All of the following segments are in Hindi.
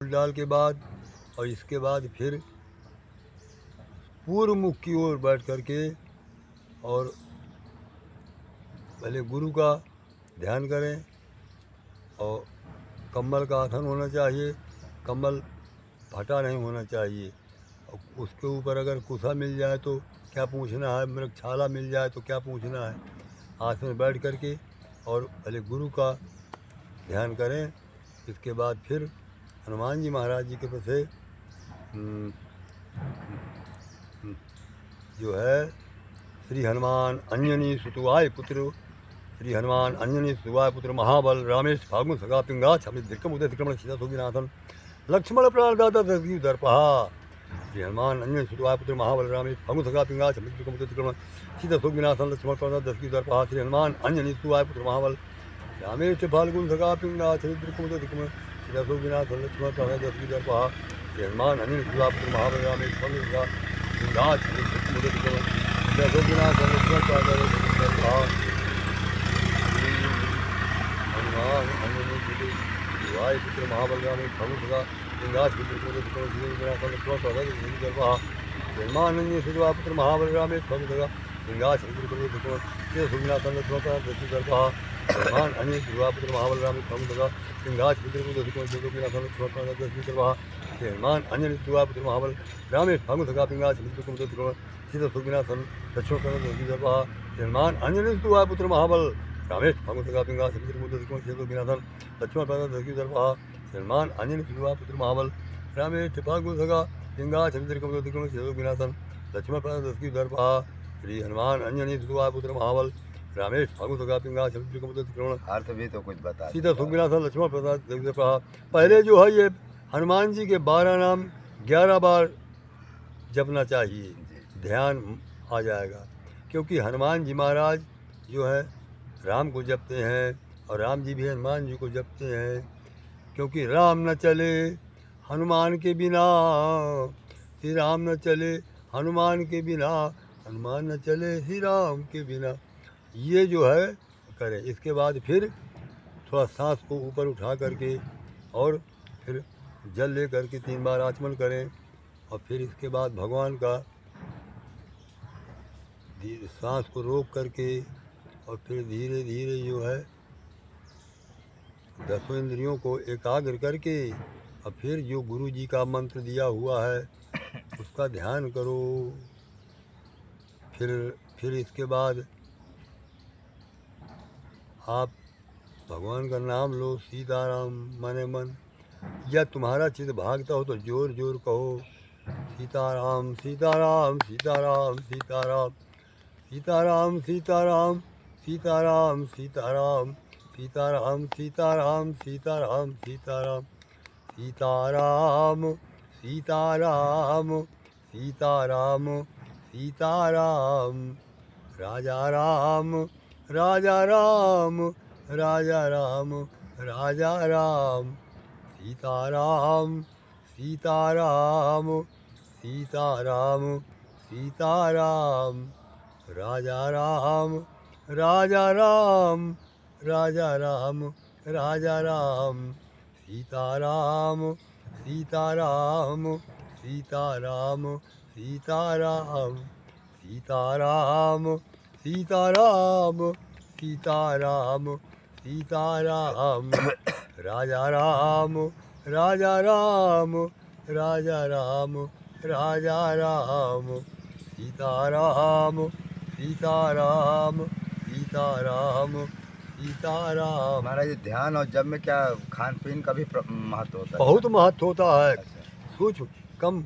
फूल डाल के बाद और इसके बाद फिर पूर्व मुख की ओर बैठ करके और पहले गुरु का ध्यान करें और कम्बल का आसन होना चाहिए, कम्बल फटा नहीं होना चाहिए। और उसके ऊपर अगर कुसा मिल जाए तो क्या पूछना है, मृगछाला मिल जाए तो क्या पूछना है। आसन में बैठ करके और पहले गुरु का ध्यान करें। इसके बाद फिर हनुमान जी महाराज जी के पास जो है श्री हनुमान अंजनी सुतुवाय पुत्र, श्री हनुमान अंजनी सुतुवाय पुत्र महाबल रामेश फागुन सगा पिंगा छमित दिक्कम उदय विक्रमण सीता सोगिनाथन लक्ष्मण प्राणदाता दशरथी दर्पहा। श्री हनुमान अंजनी सुतुवाय पुत्र महाबल रामेश फागुन सगा पिंगा छमित दिक्कम उदय विक्रमण सीता सोगिनाथन लक्ष्मण प्राणदाता दशरथी दर्पहा। श्री हनुमान अंजनी सुतुवाय पुत्र महाबल रामेश फाल्गुन सगा पिंगा छमित दिक्कम उदय विक्रमण सीता सोगिनाथन लक्ष्मण प्राणदाता दशरथी दर्पहा। श्री हनुमान अंजनी सुतुवाय पुत्र महाबल रामेश फागुन सगा पिंगा छमित दिक्कम उदय विक्रमण सीता सोगिनाथन लक्ष्मण प्राणदाता दशरथी दर्पहा। शिवाय पुत्र महाबल रामेश फागुन सगा पिंगा छमित दिक्कम उदय विक्रमण सीता सोगिनाथन लक्ष्मण प्राणदाता दशरथी दर्पहा। हनुमान अंजनी सुतुवाय पुत्र महाबल रामेश फागुन सगा पिंगा छमित दिक्कम उदय विक्रमण सीता सोगिनाथन लक्ष्मण प्राणदाता दशरथी दर्पहा। हनुमान अंजनी सुतुवाय पुत्र महाबल रामेश फागुन सगा पिंगा छमित दिक्कम उदय विक्रमण सीता सोगिनाथन लक्ष्मण प्राणदाता दशरथी दर्पहा। हनुमान अंजनी सुतुवाय पुत्र महाबल रामेश फागुन सगा पिंगा छमित दिक्कम उदय विक्रमण सीता सोगिनाथन लक्ष्मण प्राणदाता दशरथी दर्पहा। हनुमान अंजनी सुतुवाय पुत्र महाबल रामेश फागुन सगा पिंगा छमित दिक्कम उदय विक्रमण सीता सोगिनाथन लक्ष्मण प्राणदाता दशरथी दर्पहा। हनुमान अंजनी सुतुवाय पुत्र महाबल रामेश फागुन सगा पिंगा छमित दिक्कम उदय विक्रमण सीता सोगिनाथन लक्ष्मण प्राणदाता दशरथी दर्पहा। श्री हनुमान अंजनी सुतुवाय पुत्र महाबल रामेश फागुन सगा पिंगा छमित दिक्कम उदय विक्रमण अर्थ भी तो कुछ बता सीता सोगिनाथन लक्ष्मण प्राणदाता दशरथी दर्पहा। पहले जो है ये हनुमान जी के 12 नाम 11 बार जपना चाहिए, ध्यान आ जाएगा। क्योंकि हनुमान जी महाराज जो है राम को जपते हैं और राम जी भी हनुमान जी को जपते हैं। क्योंकि राम न चले हनुमान के बिना, श्री राम न चले हनुमान के बिना, हनुमान न चले श्री राम के बिना। ये जो है करें। इसके बाद फिर थोड़ा सांस को ऊपर उठा करके और फिर जल ले करके 3 बार आचमन करें और फिर इसके बाद भगवान का सांस को रोक करके और फिर धीरे धीरे जो है 10 इंद्रियों को एकाग्र करके और फिर जो गुरु जी का मंत्र दिया हुआ है उसका ध्यान करो। फिर इसके बाद आप भगवान का नाम लो, सीताराम मने मन, या तुम्हारा चित्त भागता हो तो जोर जोर कहो सीताराम सीताराम सीताराम सीताराम सीताराम सीताराम सीताराम सीताराम सीताराम सीताराम सीताराम सीताराम सीताराम सीताराम सीताराम सीताराम राजा राम राजा राम राजा राम राजा राम सीताराम सीताराम सीताराम सीताराम राजा राम राजा राम राजा राम राजा राम सीताराम सीताराम सीताराम सीताराम सीताराम सीताराम सीताराम सीताराम राजा राम राजा राम राजा राम राजा राम सीताराम सीताराम सीताराम सीताराम। महाराज ध्यान और जब में क्या खान पीन का भी महत्व होता है? बहुत महत्व होता है। अच्छा। कुछ कम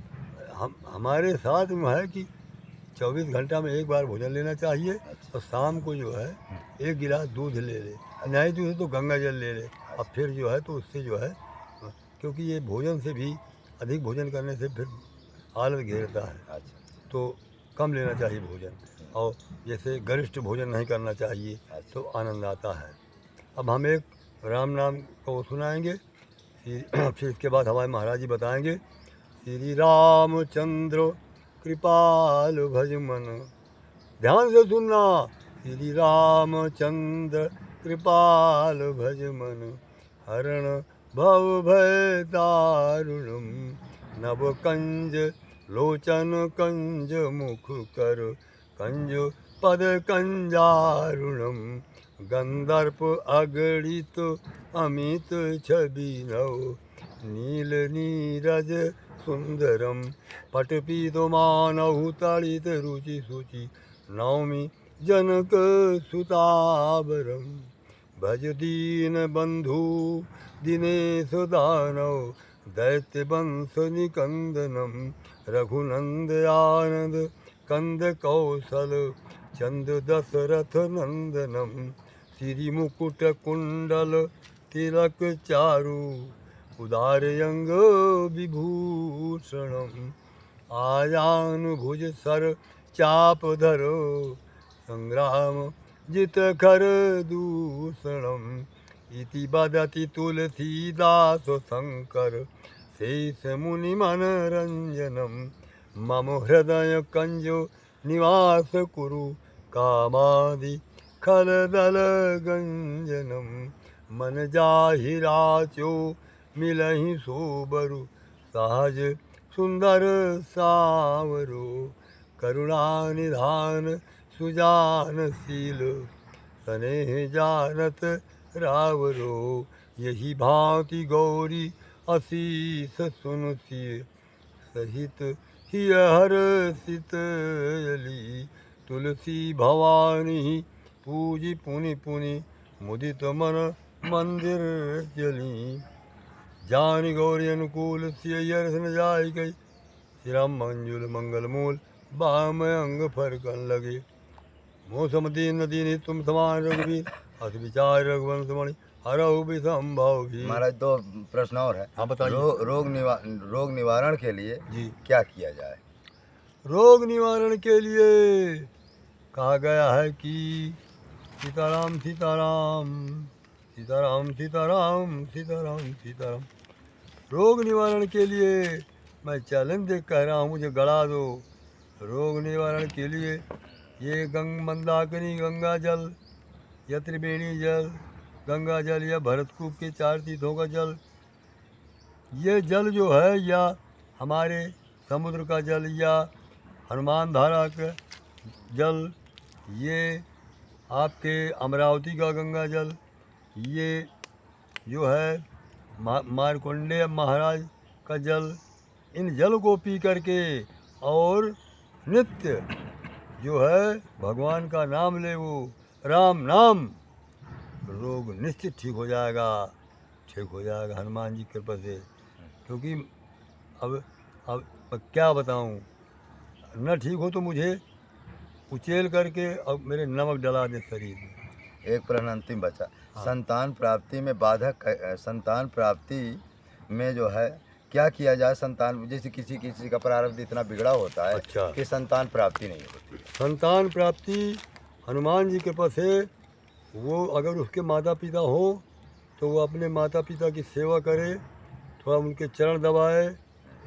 हमारे साथ में है कि 24 घंटा में एक बार भोजन लेना चाहिए। और शाम को जो है 1 गिलास दूध ले ले, नहीं दूध तो गंगा जल ले ले। और फिर जो है तो उससे जो है, क्योंकि ये भोजन से भी अधिक भोजन करने से फिर हालत घेरता है। अच्छा। तो कम लेना चाहिए भोजन, और जैसे गरिष्ठ भोजन नहीं करना चाहिए तो आनंद आता है। अब हम एक राम नाम को सुनाएंगे, फिर इसके बाद हमारे महाराज जी बताएंगे। श्री रामचंद्र कृपाल भज मन, ध्यान से सुनना। श्री रामचंद्र कृपाल भज मन, हरण भव भय दारुणम नव कंज लोचन कंज मुख कर कंज पद कंजारुणम गंधर्प अगणित अमित छवि नव नील नीरज सुंदरम पटपीतो मानहु तड़ित रुचि सुचि नौमि जनक सुतावरम भज दीन बंधु दिनेश दानव दैत्य वंश निकंदनम रघुनंद आनंद कंद कौशल चंद दशरथ नंदनम श्री मुकुट कुंडल तिलक चारु उदार अंग विभूषणम आजान भुज सर चाप धरो संग्राम जित खर दूषणम इति बदति तुलसीदास शंकर शेष मुनि मनरंजनम मम हृदय कंजो निवास कुरु कामादि खलदल गंजनम मन जाहि राचो मिलहि सोबरु सहज सुंदर सावरो करुणा निधान सुजानशील स्नेह जानत रावरो यही भांति गौरी असीस सुनसिय सहित ही हर्षित यली तुलसी भवानी पूजी पुनि पुनि मुदित मन मंदिर चली जानी गौरी अनुकूल सियर्सन जाय गई श्री राम मंजुल मंगल मूल बाम अंग फरकन लगे मौसम दीन नदी तुम समान रघुवीर अति विचार रघुवंश मणि हरहु विसंभव भी। महाराज दो प्रश्न और है। हाँ बताइए। रोग निवारण के लिए जी क्या किया जाए? रोग निवारण के लिए कहा गया है कि सीताराम सीताराम सीताराम सीताराम सीताराम सीताराम। रोग निवारण के लिए मैं चैलेंज देख कह रहा हूँ, मुझे गड़ा दो। रोग निवारण के लिए ये मंदाकिनी गंगा जल या त्रिवेणी जल, गंगा जल या भरतकूप के 4 तीर्थों का जल, ये जल जो है या हमारे समुद्र का जल या हनुमान धारा का जल, ये आपके अमरावती का गंगा जल, ये जो है मारकुंडेय महाराज का जल, इन जल को पी करके और नित्य जो है भगवान का नाम ले, वो राम नाम, रोग निश्चित ठीक हो जाएगा, ठीक हो जाएगा हनुमान जी की कृपा से। क्योंकि अब क्या बताऊं, न ठीक हो तो मुझे उचेल करके अब मेरे नमक डला दे शरीर में। एक प्रश्न अंतिम बचा। हाँ। संतान प्राप्ति में बाधक, संतान प्राप्ति में जो है क्या किया जाए? संतान जैसे किसी का प्रारब्ध इतना बिगड़ा होता है अच्छा। कि संतान प्राप्ति नहीं होती। संतान प्राप्ति हनुमान जी के कृपा से, वो अगर उसके माता पिता हो तो वो अपने माता पिता की सेवा करे, थोड़ा उनके चरण दबाए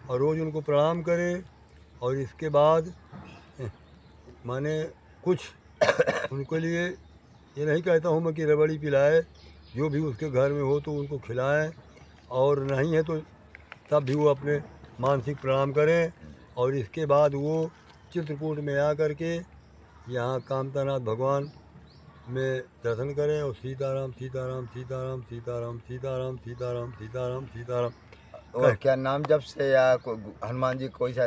और रोज़ उनको प्रणाम करे, और इसके बाद माने कुछ उनके लिए ये नहीं कहता हूँ मैं कि रबड़ी पिलाए, जो भी उसके घर में हो तो उनको खिलाएं, और नहीं है तो तब भी वो अपने मानसिक प्रणाम करें, और इसके बाद वो चित्रकूट में आ करके यहाँ कामतानाथ भगवान में दर्शन करें और सीताराम सीताराम सीताराम सीताराम सीताराम सीताराम सीताराम सीताराम। और क्या नाम जब से या हनुमान जी कोई सा